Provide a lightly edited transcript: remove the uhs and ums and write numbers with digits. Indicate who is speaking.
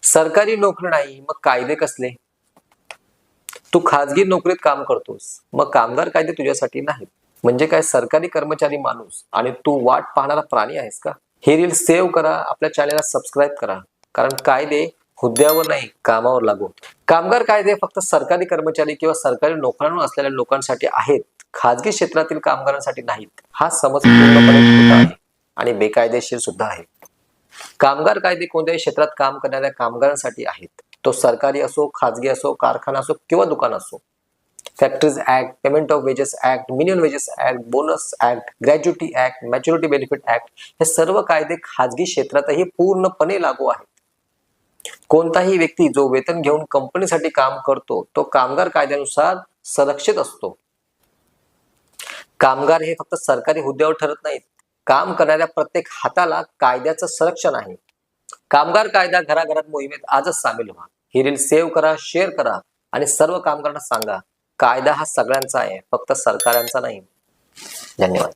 Speaker 1: सरकारी नोकरी नाही मग कायदे कसले? तू खाजगी नोकरीत काम करतोस मग कामगार कायदे तुझ्यासाठी नाहीत. म्हणजे काय सरकारी कर्मचारी माणूस आणि तू वाट पाहणारा प्राणी आहेस का? हे रील सेव्ह करा, आपल्या चॅनलला सबस्क्राईब करा, कारण कायदे हुद्द्यावर नाही कामावर लागू. कामगार कायदे फक्त सरकारी कर्मचारी किंवा सरकारी नोकऱ्यांवर असलेल्या लोकांसाठी आहेत, खाजगी क्षेत्रातील कामगारांसाठी नाहीत. हा समज पूर्णपणे खोटा आहे आणि बेकायदेशीर सुद्धा आहे. कामगार कायदे कोणत्याही क्षेत्रात काम करणाऱ्या कामगारांसाठी आहेत. तो सरकारी असो, खाजगी असो, कारखाना असो किंवा दुकान असो. Factories act, payment of wedges act, minimum wedges act, bonus act, gratuity act, maturity benefit act हे सर्व कायदे खाजगी क्षेत्रातही पूर्णपणे लागू आहेत. कोणताही व्यक्ती जो वेतन घेऊन कंपनीसाठी काम करतो तो कामगार कायद्यानुसार संरक्षित असतो. कामगार हे फक्त सरकारी हुद्द्यावर ठरत नाहीत, काम करणाऱ्या प्रत्येक हाताला कायद्याचं संरक्षण आहे. कामगार कायदा घराघरात मोहिमेत आजच सामील व्हा. ही रील सेव्ह करा, शेअर करा आणि सर्व कामगारांना सांगा, कायदा हा सगळ्यांचा आहे, फक्त सरकारांचा नाही. धन्यवाद.